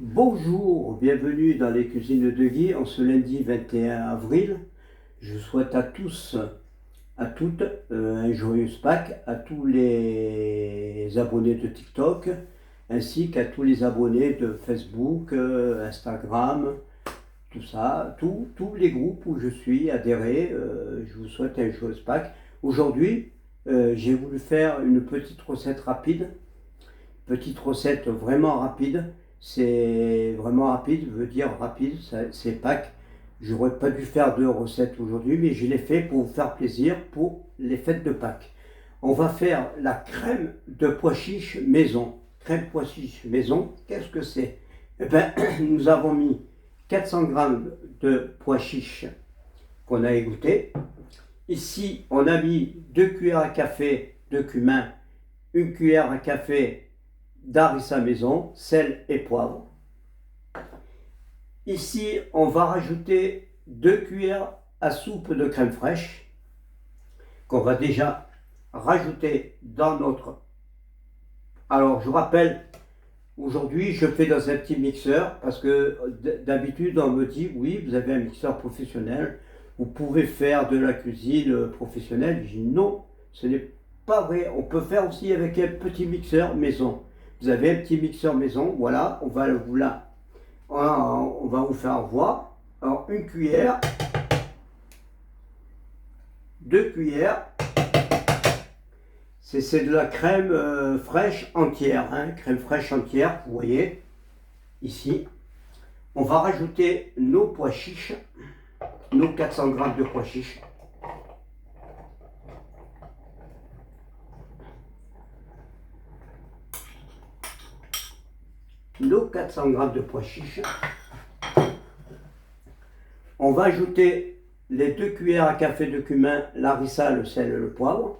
Bonjour, bienvenue dans les cuisines de Guy en ce lundi 21 avril. Je souhaite à tous, à toutes, un joyeux Pâques, à tous les abonnés de TikTok, ainsi qu'à tous les abonnés de Facebook, Instagram, tout ça, tous les groupes où je suis adhéré. Je vous souhaite un joyeux Pâques. Aujourd'hui, j'ai voulu faire une petite recette vraiment rapide. C'est vraiment rapide, veut dire rapide, c'est Pâques. J'aurais pas dû faire deux recettes aujourd'hui, mais je l'ai fait pour vous faire plaisir pour les fêtes de Pâques. On va faire la crème de pois chiches maison. Crème pois chiches maison, qu'est-ce que c'est? Eh bien, nous avons mis 400 grammes de pois chiches qu'on a égouttés. Ici, on a mis 2 cuillères à café de cumin, 1 cuillère à café d'harissa maison, sel et poivre. Ici, on va rajouter 2 cuillères à soupe de crème fraîche qu'on va déjà rajouter dans notre... Alors, je rappelle, aujourd'hui, je fais dans un petit mixeur parce que d'habitude, on me dit, oui, vous avez un mixeur professionnel, vous pouvez faire de la cuisine professionnelle. Je dis non, ce n'est pas vrai. On peut faire aussi avec un petit mixeur maison. Vous avez un petit mixeur maison, voilà, on va vous faire voir. Alors, 1 cuillère, 2 cuillères, c'est de la crème fraîche entière, hein, crème fraîche entière, vous voyez, ici. On va rajouter nos pois chiches, nos 400 grammes de pois chiches. Nos 400 grammes de pois chiches. On va ajouter les 2 cuillères à café de cumin, l'harissa, le sel et le poivre.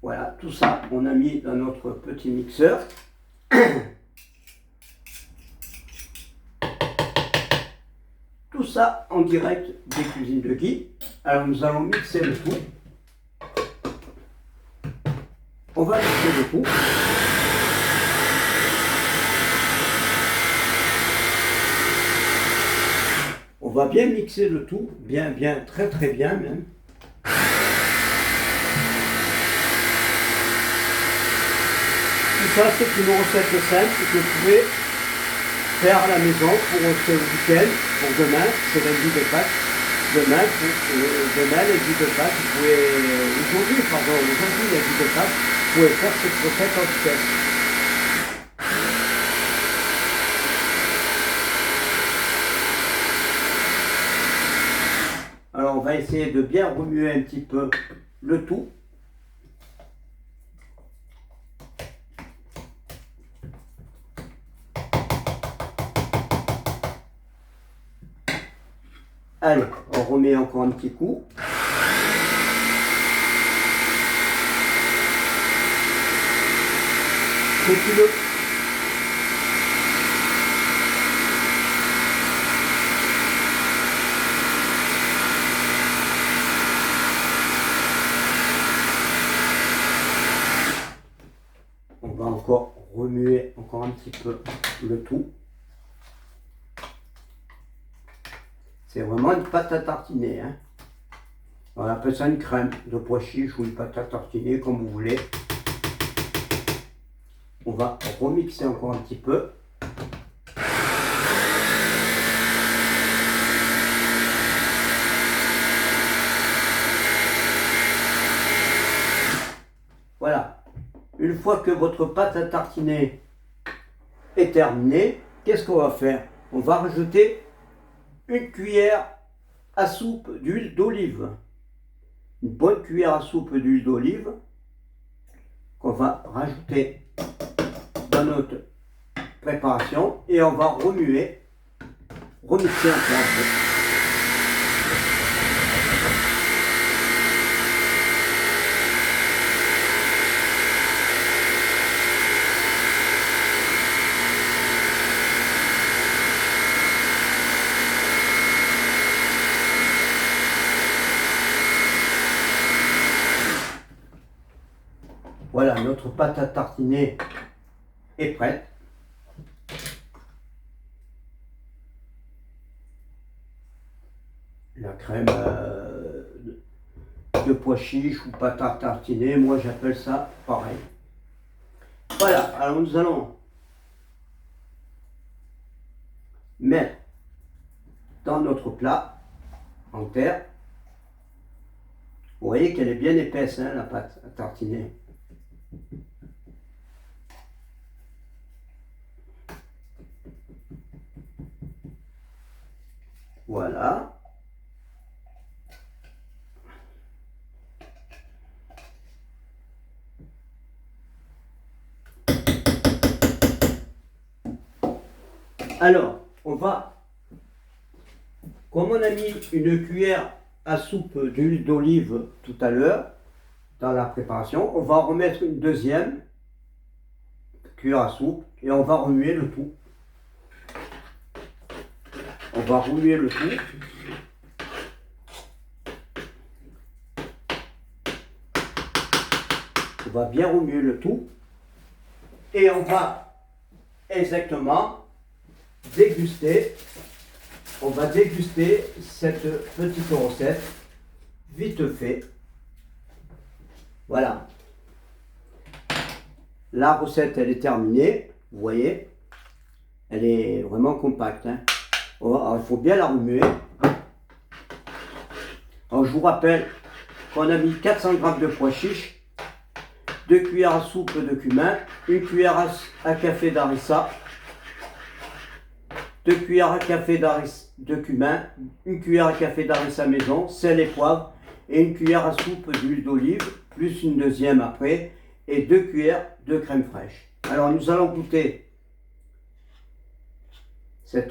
Voilà, tout ça, on a mis dans notre petit mixeur. Tout ça en direct des cuisines de Guy. Alors nous allons mixer le tout. On va mixer le tout. On va bien mixer le tout, bien, très bien même. Tout ça, c'est une recette simple que vous pouvez faire à la maison pour ce week-end, pour demain, c'est lundi de Pâques. Demain, lundi de Pâques, aujourd'hui, lundi de Pâques, vous pouvez faire cette recette en vitesse. Alors, on va essayer de bien remuer un petit peu le tout. Allez, on remet encore un petit coup. On va encore remuer encore un petit peu le tout. C'est vraiment une pâte à tartiner, hein. On appelle ça une crème de pois chiches ou une pâte à tartiner, comme vous voulez. On va remixer encore un petit peu. Voilà. Une fois que votre pâte à tartiner est terminée, qu'est-ce qu'on va faire? On va rajouter 1 cuillère à soupe d'huile d'olive. Une bonne cuillère à soupe d'huile d'olive qu'on va rajouter dans notre préparation et on va remixer encore un peu. Voilà, notre pâte à tartiner est prête. La crème de pois chiches ou pâte à tartiner, moi j'appelle ça pareil. Voilà, alors nous allons mettre dans notre plat en terre. Vous voyez qu'elle est bien épaisse, hein, la pâte à tartiner. Voilà. Alors, on va, comme on a mis une cuillère à soupe d'huile d'olive tout à l'heure dans la préparation, on va remettre une deuxième cuillère à soupe et on va remuer le tout. On va remuer le tout. On va bien remuer le tout. Et on va exactement déguster. On va déguster cette petite recette vite fait. Voilà. La recette, elle est terminée. Vous voyez, elle est vraiment compacte, hein. Alors, il faut bien la remuer. Alors, je vous rappelle qu'on a mis 400 g de pois chiches, 2 cuillères à soupe de cumin, 1 cuillère à café d'harissa, 2 cuillères à café de cumin, 1 cuillère à café d'harissa maison, sel et poivre, et 1 cuillère à soupe d'huile d'olive, plus une deuxième après, et 2 cuillères de crème fraîche. Alors nous allons goûter cette